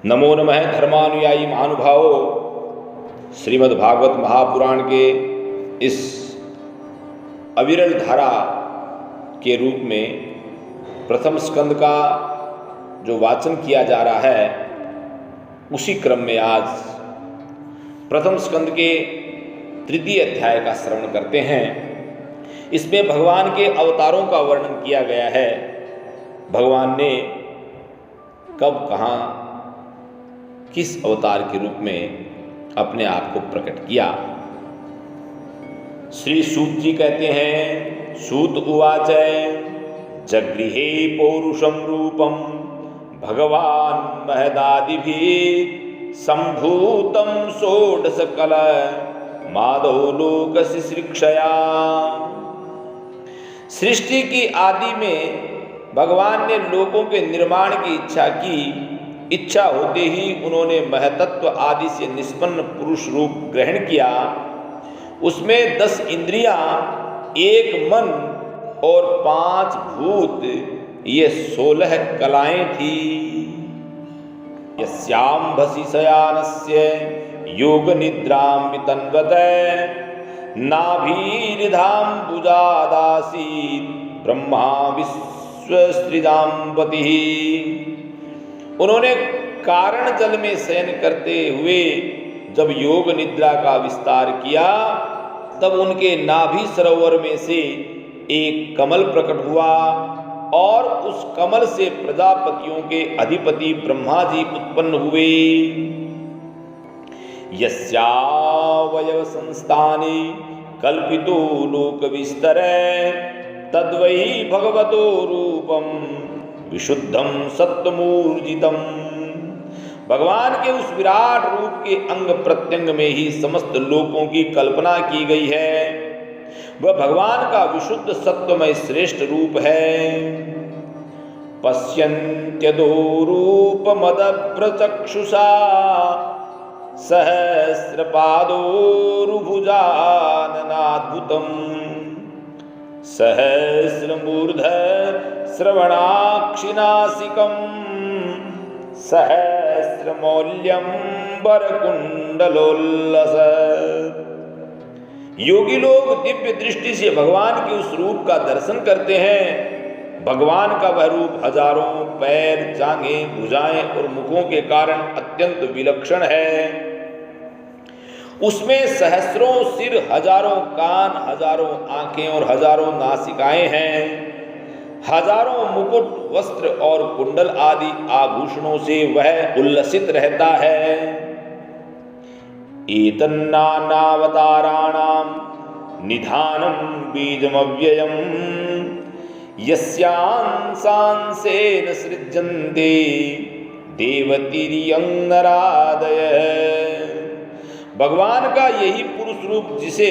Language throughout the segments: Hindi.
नमो नमः धर्मानुयायी महानुभावों। श्रीमद् भागवत महापुराण के इस अविरल धारा के रूप में प्रथम स्कंद का जो वाचन किया जा रहा है, उसी क्रम में आज प्रथम स्कंद के तृतीय अध्याय का श्रवण करते हैं। इसमें भगवान के अवतारों का वर्णन किया गया है। भगवान ने कब, कहाँ, किस अवतार के रूप में अपने आप को प्रकट किया। श्री सूत जी कहते हैं, सूत उवाच जगृहे पौरुषम रूपम भगवान महदादिभिः संभूतम षोडश कल माधव लोक शिश्रिक्षया। सृष्टि की आदि में भगवान ने लोकों के निर्माण की इच्छा की। इच्छा होते ही उन्होंने महतत्व आदि से निष्पन्न पुरुष रूप ग्रहण किया। उसमें 10 इंद्रियां, 1 मन और 5 भूत, ये 16 कलाएं थी। यस्यांभसि शयानस्य योग निद्रां वितन्वते नाभिर्धाम्बुजादासीत् ब्रह्मा विश्वसृजां पतिः। उन्होंने कारण जल में शयन करते हुए जब योग निद्रा का विस्तार किया, तब उनके नाभि सरोवर में से एक कमल प्रकट हुआ और उस कमल से प्रजापतियों के अधिपति ब्रह्मा जी उत्पन्न हुए। यस्यावयव संस्थाने कल्पितो लोक विस्तरे तद्वै भगवतो रूपम विशुद्धम सत्वमूर्जितम। भगवान के उस विराट रूप के अंग प्रत्यंग में ही समस्त लोकों की कल्पना की गई है। वह भगवान का विशुद्ध सत्वमय श्रेष्ठ रूप है। पश्यन्त्यदो रूपमदभ्रचक्षुषा सहस्रपादोरुभुजाननाद्भुतम् सहस्रमूर्ध श्रवणाक्षिनासिकं सहस्रमौल्यं वरकुंडलोल्लस। योगी लोग दिव्य दृष्टि से भगवान के उस रूप का दर्शन करते हैं। भगवान का वह रूप हजारों पैर, जांघें, भुजाएं और मुखों के कारण अत्यंत विलक्षण है। उसमें सहस्रों सिर, हजारों कान, हजारों आंखें और हजारों नासिकाएं हैं। हजारों मुकुट, वस्त्र और कुंडल आदि आभूषणों से वह उल्लसित रहता है। एतन्नानावताराणां निधानं बीजमव्ययम् यस्यांसांसेन सृज्यन्ते देवतिर्यं नरादयः। भगवान का यही पुरुष रूप, जिसे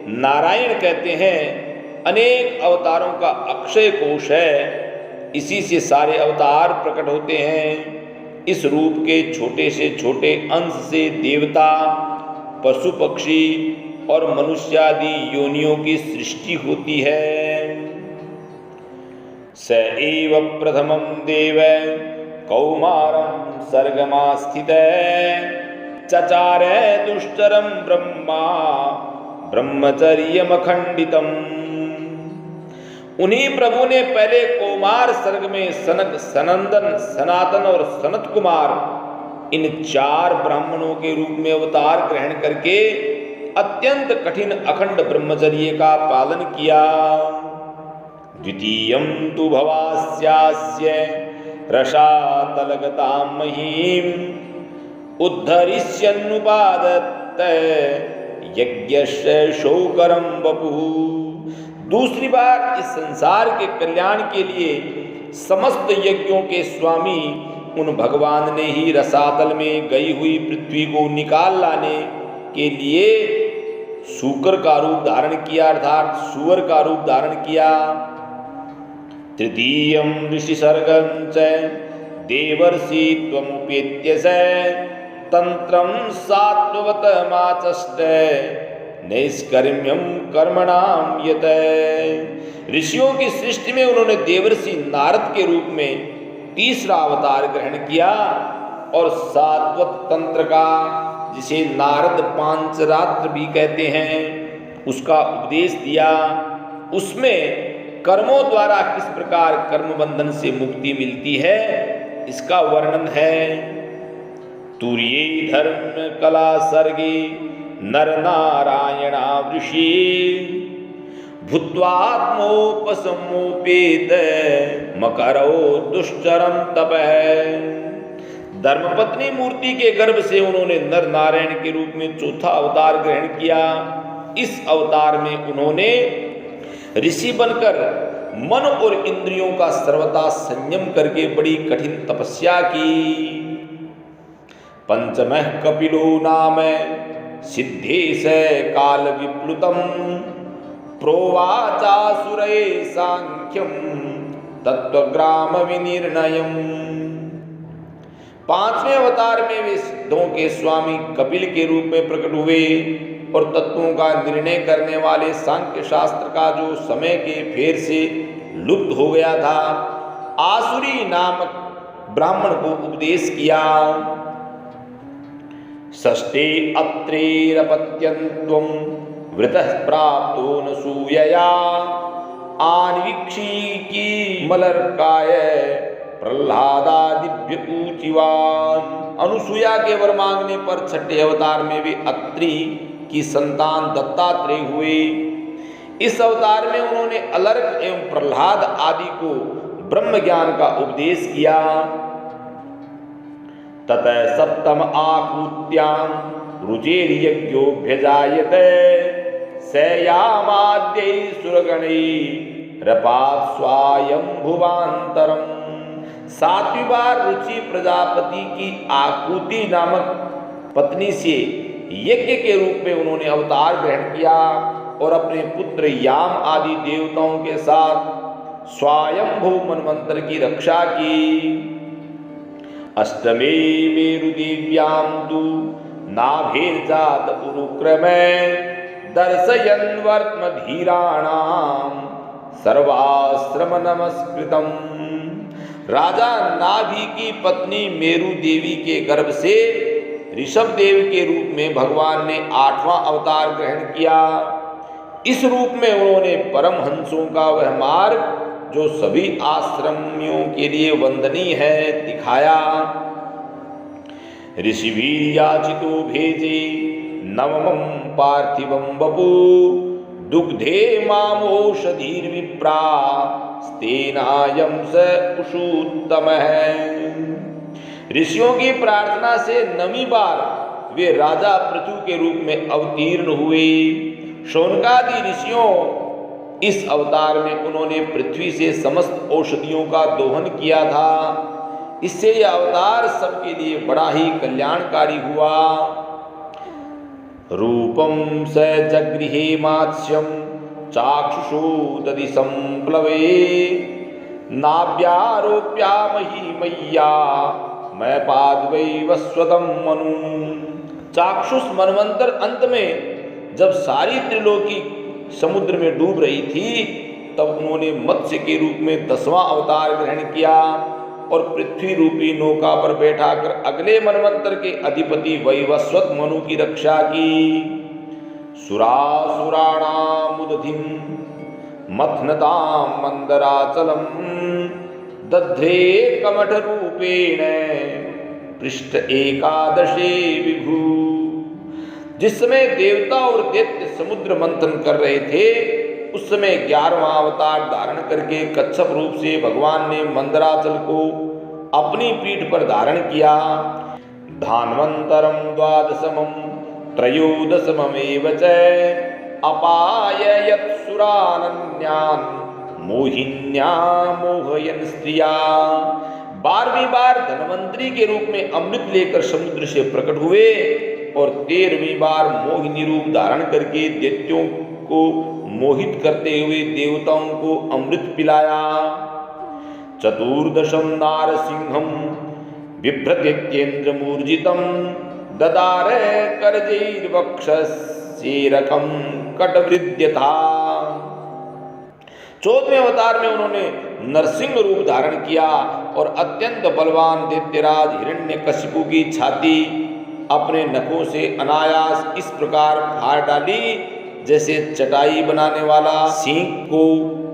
नारायण कहते हैं, अनेक अवतारों का अक्षय कोश है। इसी से सारे अवतार प्रकट होते हैं। इस रूप के छोटे से छोटे अंश से देवता, पशु पक्षी और मनुष्यादि योनियों की सृष्टि होती है। स एव प्रथमं देव कौमारं सर्गमास्थितः चचारे दुष्टरं ब्रह्मा ब्रह्मचर्यमखंडितम्। उन्हीं प्रभु ने पहले कौमार सर्ग में सनक, सनंदन, सनातन और सनत कुमार, इन 4 ब्राह्मणों के रूप में अवतार ग्रहण करके अत्यंत कठिन अखंड ब्रह्मचर्य का पालन किया। द्वितीयं तु भवास्यास्य रसातलगतां महीम् उद्धरिष्यन्नुपादत्ते यज्ञस्य शोकरं वपुः। दूसरी बार इस संसार के कल्याण के लिए समस्त यज्ञों के स्वामी उन भगवान ने ही रसातल में गई हुई पृथ्वी को निकाल लाने के लिए शूकर का रूप धारण किया, अर्थात सुअर का रूप धारण किया। तृतीयं ऋषि सर्गं च देवर्षि त्वमुपेत्य स तंत्रं सात्वतमाचष्टे नैष्कर्म्यं कर्मणां यत। ऋषियों की सृष्टि में उन्होंने देवर्षि नारद के रूप में तीसरा अवतार ग्रहण किया। और सात्वत तंत्र का, जिसे नारद पांचरात्र भी कहते हैं, उसका उपदेश दिया। उसमें कर्मों द्वारा किस प्रकार कर्म बंधन से मुक्ति मिलती है, इसका वर्णन है। तुर्ये धर्म कला सर्गे नर नारायणा वृषि भूत्वात्मोपसमोपेत मकरो दुष्चरम तपः। धर्मपत्नी मूर्ति के गर्भ से उन्होंने नर नारायण के रूप में चौथा अवतार ग्रहण किया। इस अवतार में उन्होंने ऋषि बनकर मन और इंद्रियों का सर्वथा संयम करके बड़ी कठिन तपस्या की। पंचमः कपिलो नाम सिद्धेश काल विप्लुतम प्रोवाचासुरे सांख्यम तत्वग्राम विनिर्णयम। पांचवें अवतार में वे सिद्धों के स्वामी कपिल के रूप में प्रकट हुए और तत्वों का निर्णय करने वाले सांख्य शास्त्र का जो समय के फेर से लुप्त हो गया था, आसुरी नामक ब्राह्मण को उपदेश किया। षष्ठे अत्रेरपत्यन्त्वं वृतः प्राप्तो न सूयया आन्वीक्षिकी मलर्काय प्रह्लादादिव्यपूचिवान। अनुसूया के वर मांगने पर छठे अवतार में वे अत्रि की संतान दत्तात्रेय हुए। इस अवतार में उन्होंने अलर्क एवं प्रह्लाद आदि को ब्रह्म ज्ञान का उपदेश किया। ततः सप्तम आकृत्यां रुचेर्यज्ञोऽभ्यजायते सयामाद्यै सुरगणैरपात् स्वायंभुवान्तरम्। सातवीं बार रुचि प्रजापति की आकृति नामक पत्नी से यज्ञ के रूप में उन्होंने अवतार ग्रहण किया और अपने पुत्र याम आदि देवताओं के साथ स्वायंभू मनवंतर की रक्षा की। अष्टमे मेरुदेव्यां तु नाभिर्जात उरुक्रमे दर्शयन् वर्त्मधीराणां सर्वाश्रम नमस्कृतम्। राजा नाभि की पत्नी मेरु देवी के गर्भ से ऋषभ देव के रूप में भगवान ने 8वां अवतार ग्रहण किया। इस रूप में उन्होंने परमहंसों का वह मार्ग जो सभी आश्रमियों के लिए वंदनीय है दिखाया। ऋषिभिर्याचितो भेजे नवमं पार्थिवं वपु दुग्धे मामोषधीर्विप्रा स्तेनायं स उषूत्तमः। ऋषियों की प्रार्थना से 9वीं बार वे राजा पृथु के रूप में अवतीर्ण हुए। शौनकादि ऋषियों इस अवतार में उन्होंने पृथ्वी से समस्त औषधियों का दोहन किया था। इससे यह अवतार सबके लिए बड़ा ही कल्याणकारी हुआ। रूपम स जगृहे मात्स्यम चाक्षुषो दधि संप्लवे नाभ्यारोप्यामहि मय्या मैं पाद्वै वस्वतम मनु। चाक्षुष मनवंतर अंत में जब सारी त्रिलोकी समुद्र में डूब रही थी, तब उन्होंने मत्स्य के रूप में 10वां अवतार ग्रहण किया और पृथ्वी रूपी नौका पर बैठाकर अगले मनवंतर के अधिपति वैवस्वत मनु की रक्षा की। सुरासुराणामुदधिं मथनतां मंदराचलम दध्रे कमठ रूपेण पृष्ठ एकादशे विभू। जिस समय देवता और दैत्य समुद्र मंथन कर रहे थे, उस समय 11वां अवतार धारण करके कच्छप रूप से भगवान ने मंदराचल को अपनी पीठ पर धारण किया। धान्वंतरम द्वादशमं त्रयोदशममेव च अपाययत् सुरानन्यान् मोहिन्या मोहयन् स्त्रिया। 12वीं बार धन्वंतरी के रूप में अमृत लेकर समुद्र से प्रकट हुए और 13वीं बार मोहिनी रूप धारण करके दैत्यों को मोहित करते हुए देवताओं को अमृत पिलाया। चतुर्दशम नारसिंहम बिभ्रत्येन्द्रमूर्जितम ददार करजैर्वक्षसेरकं कटवृद्यथा। 14वें अवतार में उन्होंने नरसिंह रूप धारण किया और अत्यंत बलवान दैत्यराज हिरण्यकशिपु की छाती अपने नखों से अनायास इस प्रकार फाड़ डाली जैसे चटाई बनाने वाला सींग को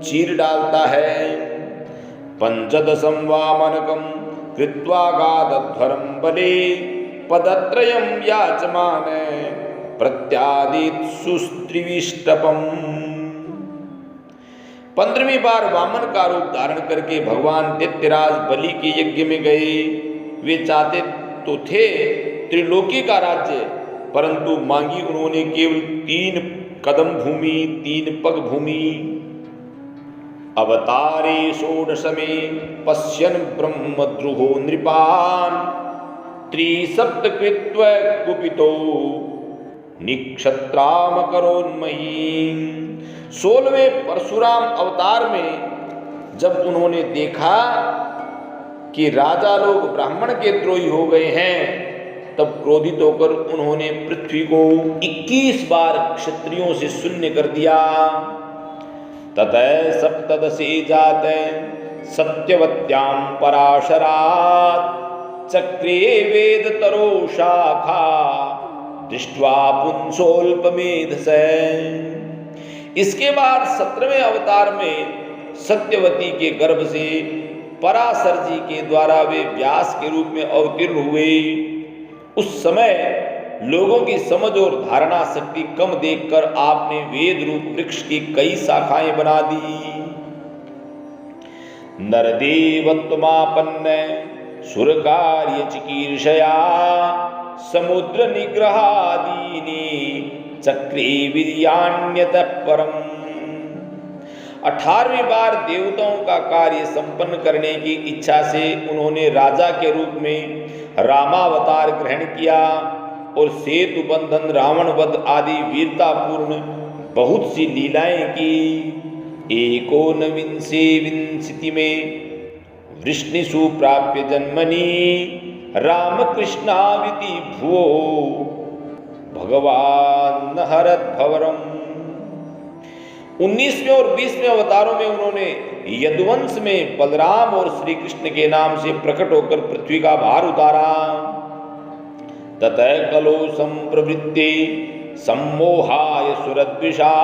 चीर डालता है। पंचदशं वामनकं कृत्वा गादध्वरं बले पदत्रयं याचमान प्रत्यादित सुस्त्रिविष्टपम्। 15वीं बार वामन का रूप धारण करके भगवान दैत्यराज बलि के यज्ञ में गए। वे चाहते तो थे त्रिलोकी का राज्य, परंतु मांगी उन्होंने केवल 3 कदम भूमि, 3 पग भूमि। अवतारे षोडश में पश्यन् ब्रह्मद्रुहो नृपान् त्रिसप्तकृत्व कुपितो निक्षत्राम करोन्मयीं। 16वें परशुराम अवतार में जब उन्होंने देखा कि राजा लोग ब्राह्मण के द्रोही हो गए हैं, तब क्रोधित होकर उन्होंने पृथ्वी को 21 बार क्षत्रियों से शून्य कर दिया। ततः सप्तदशे जाते सत्यवत्यां पराशरात् चक्रे वेदतरो शाखा दृष्ट्वा पुंसोल्पमेधसे। इसके बाद 17वें अवतार में सत्यवती के गर्भ से पराशर जी के द्वारा वे व्यास के रूप में अवतीर्ण हुए। उस समय लोगों की समझ और धारणा शक्ति कम देखकर आपने वेद रूप वृक्ष की कई शाखाएं बना दी। नरदेवत्वमापन्न सुर कार्य चिकीर्षया समुद्र निग्रहादीनि चक्रे वीर्यान्यतः परम। 18वीं बार देवताओं का कार्य संपन्न करने की इच्छा से उन्होंने राजा के रूप में रामावतार ग्रहण किया और सेतु बंधन, रावण वध आदि वीरतापूर्ण बहुत सी लीलाएं की। 19विंशे विंशति में वृष्णिषु प्राप्य जन्मनि रामकृष्णाविति भुवो भगवान हरत भवरम। 19वें और 20वें अवतारों में उन्होंने यदुवंश में बलराम और श्री कृष्ण के नाम से प्रकट होकर पृथ्वी का भार उतारा। ततः कलो संप्रवृत्ते सम्मोहाय सुरद्विषा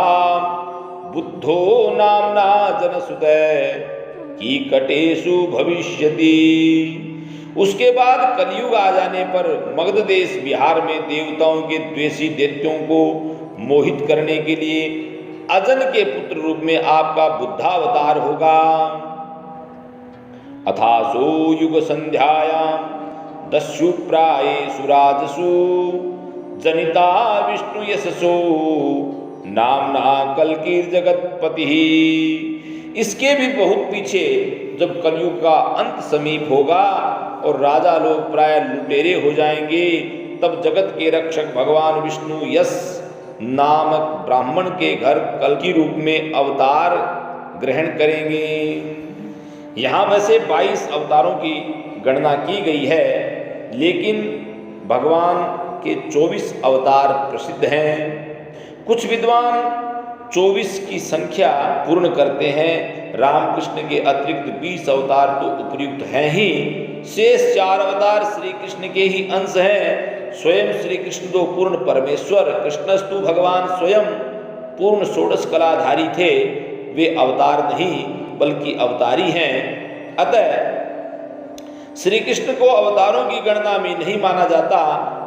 बुद्धो नामना जनसुतः कीकटेषु भविष्यति। उसके बाद कलयुग आ जाने पर मगध देश बिहार में देवताओं के द्वेषी दैत्यों को मोहित करने के लिए अजन के पुत्र रूप में आपका बुद्धावतार होगा। अथासो युग संध्यायां दस्यु प्रायेषु राजसु जनिता विष्णु यशसो नामना कल्कीर्जगत्पति। इसके भी बहुत पीछे जब कलयुग का अंत समीप होगा और राजा लोग प्राय लुटेरे हो जाएंगे, तब जगत के रक्षक भगवान विष्णु यश नामक ब्राह्मण के घर कल्कि रूप में अवतार ग्रहण करेंगे। यहाँ वैसे 22 अवतारों की गणना की गई है, लेकिन भगवान के 24 अवतार प्रसिद्ध हैं। कुछ विद्वान 24 की संख्या पूर्ण करते हैं। रामकृष्ण के अतिरिक्त 20 अवतार तो उपयुक्त हैं ही, शेष 4 अवतार श्री कृष्ण के ही अंश हैं। स्वयं श्री कृष्ण तो पूर्ण परमेश्वर, कृष्णस्तु भगवान स्वयं पूर्ण षोडश कलाधारी थे। वे अवतार नहीं बल्कि अवतारी हैं। अतः श्री कृष्ण को अवतारों की गणना में नहीं माना जाता।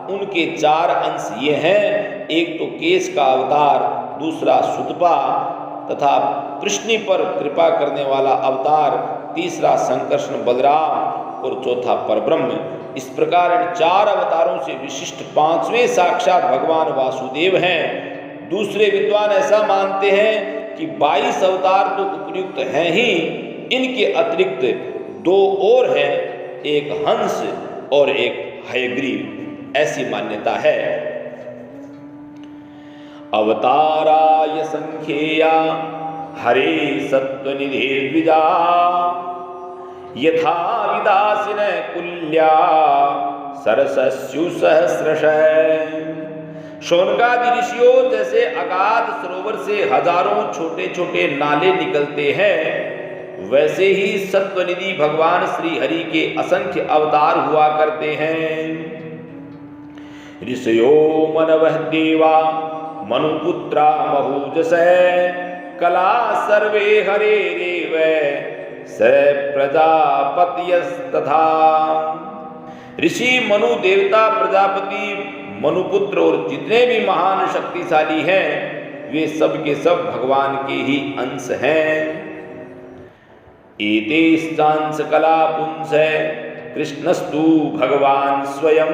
उनके 4 अंश ये हैं, एक तो केश का अवतार, दूसरा सुतपा तथा कृष्ण पर कृपा करने वाला अवतार, तीसरा संकर्षण बलराम और चौथा परब्रह्म। इस प्रकार इन 4 अवतारों से विशिष्ट 5वें साक्षात भगवान वासुदेव हैं। दूसरे विद्वान ऐसा मानते हैं कि 22 अवतार तो उपयुक्त हैं ही, इनके अतिरिक्त 2 और हैं, एक हंस और एक हयग्रीव, ऐसी मान्यता है। अवताराय संख्येया हरे सत्वनिधे द्विजा यथा विदासिन कुल्या सरसस्यु सहस्रशः। शौनकादि ऋषियों, जैसे अगाध सरोवर से हजारों छोटे छोटे नाले निकलते हैं, वैसे ही सत्वनिधि भगवान श्री हरि के असंख्य अवतार हुआ करते हैं। ऋषयो मनवः देवा मनुपुत्रा महूजस कला सर्वे हरेरेव स प्रजापतियस्तथा। ऋषि मनु देवता प्रजापति मनुपुत्र और जितने भी महान शक्तिशाली हैं वे सब के सब भगवान के ही अंश हैं। एतेश्चांस कला पुंस कृष्णस्तु भगवान स्वयं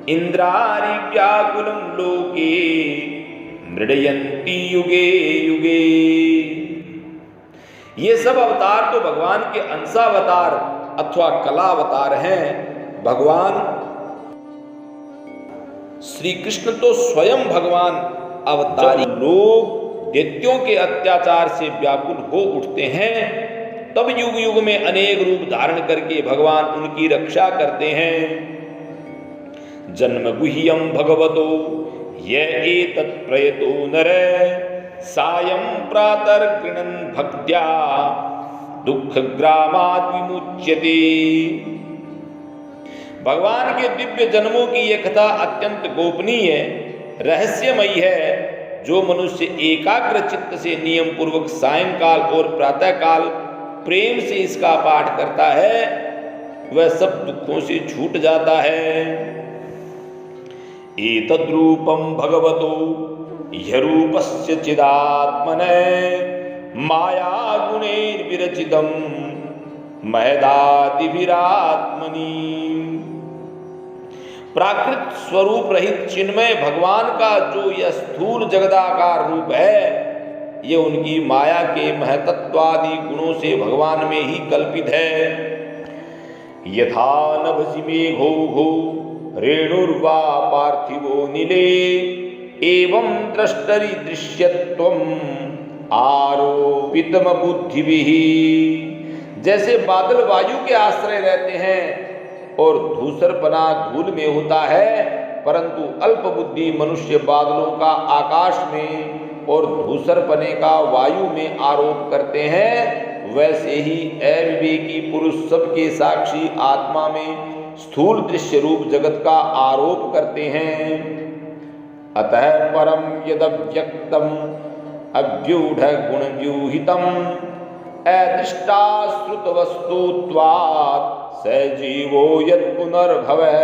इंद्रारि व्याकुलं लोके मृडयन्ति युगे युगे। ये सब अवतार तो भगवान के अंशावतार अथवा कलावतार हैं। भगवान श्री कृष्ण तो स्वयं भगवान अवतारी। लोग दैत्यों के अत्याचार से व्याकुल हो उठते हैं तब युग युग में अनेक रूप धारण करके भगवान उनकी रक्षा करते हैं। जन्म गुह्यम भगवतो ये एतत् प्रयतो नर सायं प्रातर् गृणन् भक्त्या दुख ग्रामात् विमुच्यते। भगवान के दिव्य जन्मों की यह कथा अत्यंत गोपनीय रहस्यमयी है। जो मनुष्य एकाग्र चित्त से नियम पूर्वक सायंकाल और प्रातःकाल प्रेम से इसका पाठ करता है वह सब दुखों से छूट जाता है। एतद्रूपं भगवतो ह्यरूपस्य चिदात्मने माया गुणैर्विरचितं महदादिभिरात्मनि। प्राकृत स्वरूप रहित चिन्मय भगवान का जो यह स्थूल जगदाकार रूप है ये उनकी माया के महतत्वादि गुणों से भगवान में ही कल्पित है। यथा नभसि मेघो घो रेणुर्वा पार्थिवो नीले एवं द्रष्टरि दृश्यत्वम् आरोपितम बुद्धिभिः। जैसे बादल वायु के आश्रय रहते हैं और धूसरपना धूल में होता है परंतु अल्प बुद्धि मनुष्य बादलों का आकाश में और धूसरपने का वायु में आरोप करते हैं वैसे ही अविवेकी पुरुष सबके साक्षी आत्मा में स्थूल दृश्य रूप जगत का आरोप करते हैं। अतः परम यदव्यक्तम अव्यूढ़ गुण व्यूहितम अदृष्टाश्रुत वस्तुत्वात् स जीवो यत् पुनर्भवः।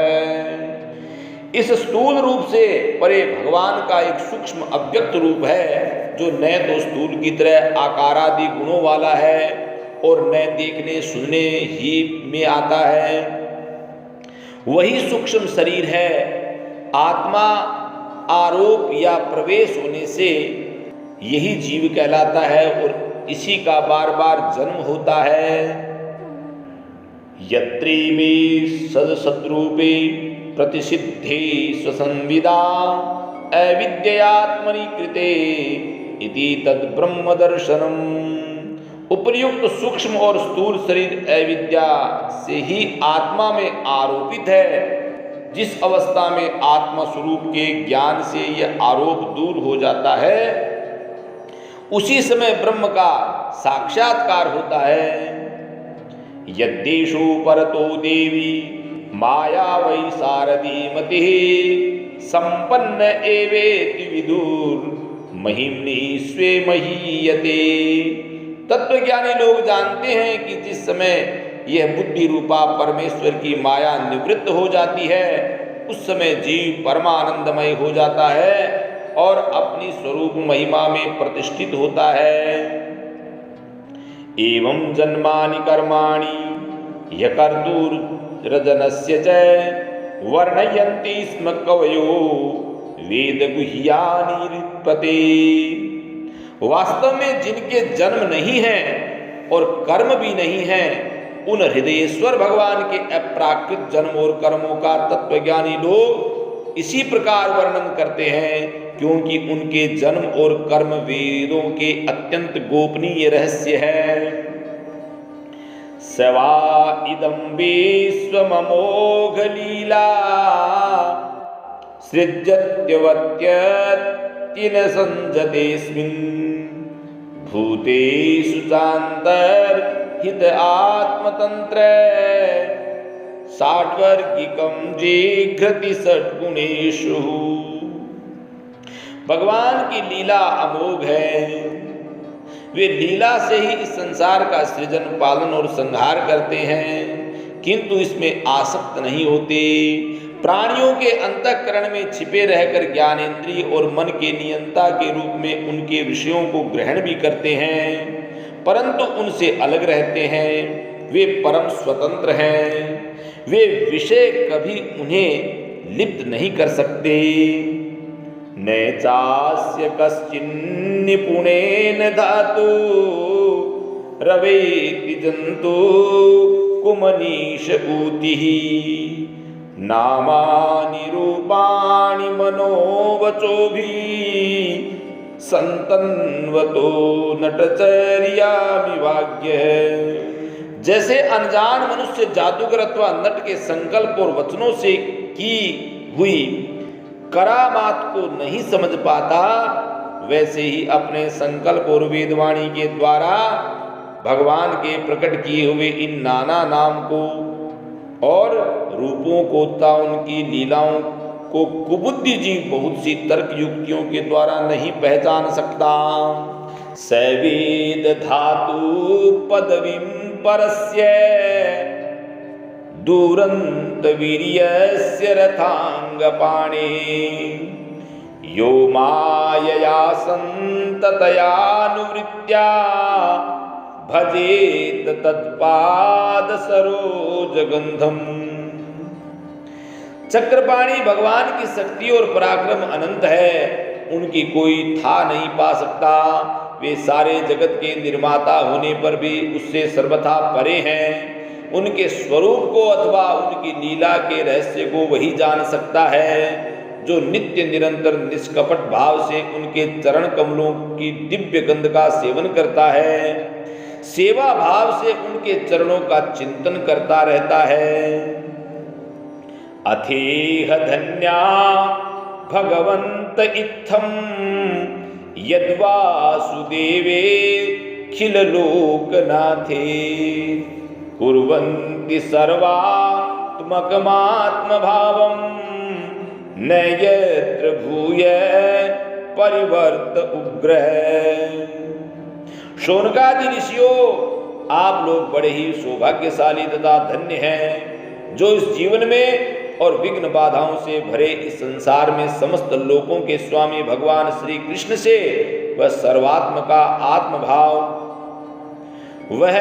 इस स्थूल रूप से परे भगवान का एक सूक्ष्म अव्यक्त रूप है जो न तो स्थूल की तरह आकारादि गुणों वाला है और न देखने सुनने ही में आता है। वही सूक्ष्म शरीर है। आत्मा आरोप या प्रवेश होने से यही जीव कहलाता है और इसी का बार बार जन्म होता है। यत्रेमे सदसद्रूपे प्रतिसिद्धे स्वसंविदा अविद्यात्मनि कृते इति तद् ब्रह्म दर्शनम। उपर्युक्त सूक्ष्म और स्थूल शरीर अविद्या से ही आत्मा में आरोपित है। जिस अवस्था में आत्मा स्वरूप के ज्ञान से यह आरोप दूर हो जाता है उसी समय ब्रह्म का साक्षात्कार होता है। यद्देशो परतो देवी माया वै सारदी मतिः संपन्न एवेति विदुर महिम्नि स्वे महीयते। तत्वज्ञानी लोग जानते हैं कि जिस समय यह बुद्धि रूपा परमेश्वर की माया निवृत्त हो जाती है उस समय जीव परमानंदमय हो जाता है और अपनी स्वरूप महिमा में प्रतिष्ठित होता है। एवं जन्मानि कर्माणि यकर्तुर्रजनस्य च वर्णयन्ति स्म कवयो वेदगुह्यानि रित्पते। वास्तव में जिनके जन्म नहीं है और कर्म भी नहीं है उन हृदयेश्वर भगवान के अप्राकृत जन्म और कर्मों का तत्वज्ञानी लोग इसी प्रकार वर्णन करते हैं क्योंकि उनके जन्म और कर्म वेदों के अत्यंत गोपनीय रहस्य है। सवा इदं विश्वममोघ लीला सृजत्यवत्यत्ति न संजतेऽस्मिन् भूतेषु चान्तर्हित आत्मतन्त्र साट्वर्गिकं जिघ्रति षड्गुणेषु। भगवान की लीला अमोघ है। वे लीला से ही इस संसार का सृजन, पालन और संहार करते हैं, किंतु इसमें आसक्त नहीं होते। प्राणियों के अंतःकरण में छिपे रहकर ज्ञानेंद्रिय और मन के नियंता के रूप में उनके विषयों को ग्रहण भी करते हैं, परंतु उनसे अलग रहते हैं। वे परम स्वतंत्र हैं। वे विषय कभी उन्हें लिप्त नहीं कर सकते। न चास्य कश्चिन्निपुणेन धातु रवेति जन्तु कुमनीष ऊतिः नामानि रूपाणि मनोवचोभिः संतन्वतो नटचर्यामिवाग्यः। जैसे अनजान मनुष्य जादूगर अथवा नट के संकल्प और वचनों से की हुई करामात को नहीं समझ पाता, वैसे ही अपने संकल्प और वेदवाणी के द्वारा भगवान के प्रकट किए हुए इन नाना नाम को और रूपों को तथा उनकी लीलाओं को कुबुद्धि जीव बहुत सी तर्क युक्तियों के द्वारा नहीं पहचान सकता। सवेद धातु पदवीं परस्य दूरंत वीर्यस्य रथांगपाणे यो मायया संततया अनुवृत्त्या भजेत तत्पाद सरोजगंधम। चक्रपाणी भगवान की शक्ति और पराक्रम अनंत है, उनकी कोई था नहीं पा सकता। वे सारे जगत के निर्माता होने पर भी उससे सर्वथा परे हैं। उनके स्वरूप को अथवा उनकी लीला के रहस्य को वही जान सकता है जो नित्य निरंतर निष्कपट भाव से उनके चरण कमलों की दिव्य गंध का सेवन करता है, सेवा भाव से उनके चरणों का चिंतन करता रहता है। अथेह धन्या भगवंत इत्थम यद्वासुदेवे खिल लोकनाथे कुर्वन्ति सर्वात्मकमात्म भावं न यत्र भूय परिवर्त उग्र। शौनकादि ऋषियों, आप लोग बड़े ही सौभाग्यशाली तथा धन्य हैं जो इस जीवन में और विघ्न बाधाओं से भरे इस संसार में समस्त लोकों के स्वामी भगवान श्री कृष्ण से वह सर्वात्म का आत्मभाव, वह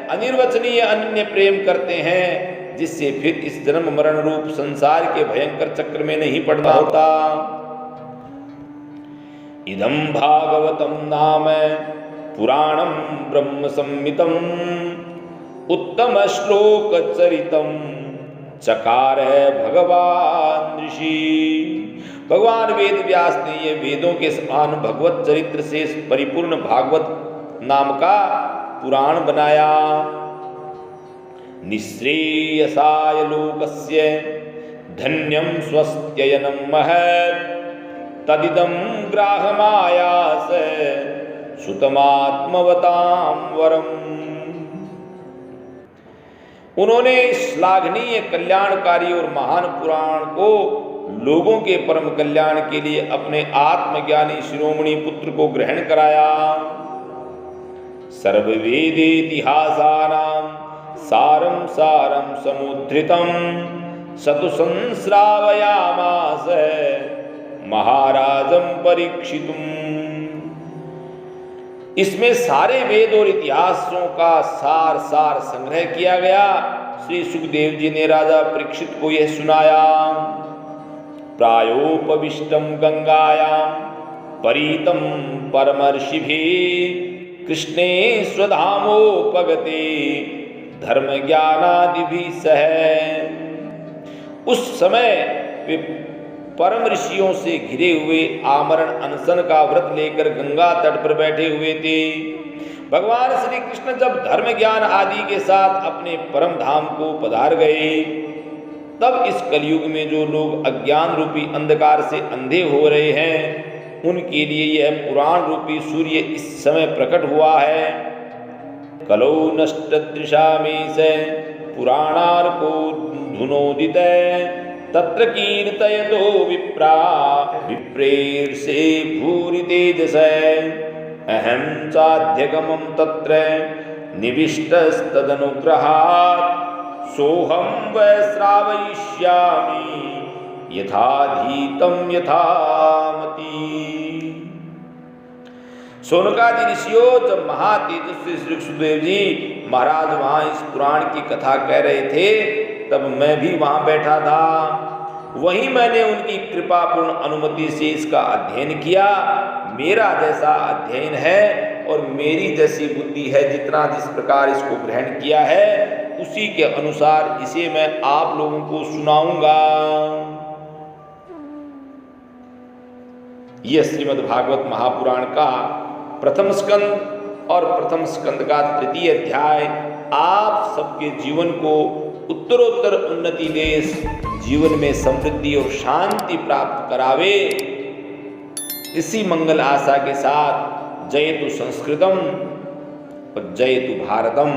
अनिर्वचनीय अनन्य प्रेम करते हैं, जिससे फिर इस जन्म मरण रूप संसार के भयंकर चक्र में नहीं पड़ना होता। इदं भागवतं नाम पुराणं ब्रह्म संहितं उत्तम श्लोक चरितम चकार है भगवान ऋषि। भगवान वेद व्यास ने ये वेदों के समान भगवत चरित्र से परिपूर्ण भागवत नाम का पुराण बनाया। निःश्रेयसाय लोकस्य धन्यं स्वस्त्ययनं महत् तदिदं ग्राहमायास सुतमात्मवतां वरम्। उन्होंने श्लाघनीय कल्याणकारी और महान पुराण को लोगों के परम कल्याण के लिए अपने आत्मज्ञानी शिरोमणि पुत्र को ग्रहण कराया। सर्ववेदेतिहासानां सारं सारं समुद्धृतं सतु संश्रावयामास महाराजं परीक्षितुम्। इसमें सारे वेद और इतिहासों का सार संग्रह किया गया। श्री सुखदेव जी ने राजा परीक्षित को यह सुनाया। प्रायोपविष्टम गंगायां परीतम परमर्षिभिः कृष्णे स्वधामोपगते धर्म ज्ञानादिभिः सह। उस समय वे परम ऋषियों से घिरे हुए आमरण अनशन का व्रत लेकर गंगा तट पर बैठे हुए थे। भगवान श्री कृष्ण जब धर्म ज्ञान आदि के साथ अपने परम धाम को पधार गए, तब इस कलयुग में जो लोग अज्ञान रूपी अंधकार से अंधे हो रहे हैं, उनके लिए यह पुराण रूपी सूर्य इस समय प्रकट हुआ है। कलौ नष्टदृशा में से पुराणार्को धुनोदित तत्र कीर्तयतो विप्रा विप्रेर्षे भूरि तेजस अहं चाध्यगमं तत्र निविष्टस्तदनुग्रहात् सोहं वै श्रावयिष्यामि यथाधीतं यथामति। सोनकादि ऋषियों, जब महातेजस्वी श्री सुखदेव जी महाराज वहाँ इस पुराण की कथा कह रहे थे, तब मैं भी वहाँ बैठा था। वहीं मैंने उनकी कृपापूर्ण अनुमति से इसका अध्ययन किया। मेरा जैसा अध्ययन है और मेरी जैसी बुद्धि है, जितना जिस प्रकार इसको ग्रहण किया है, उसी के अनुसार इसे मैं आप लोगों को सुनाऊंगा। यह श्रीमद् भागवत महापुराण का प्रथम स्कंद और प्रथम स्कंद का तृतीय अध्याय आप सबके जीवन को उत्तरोत्तर उन्नति देश, जीवन में समृद्धि और शांति प्राप्त करावे, इसी मंगल आशा के साथ जयतु संस्कृतम और जयतु भारतम।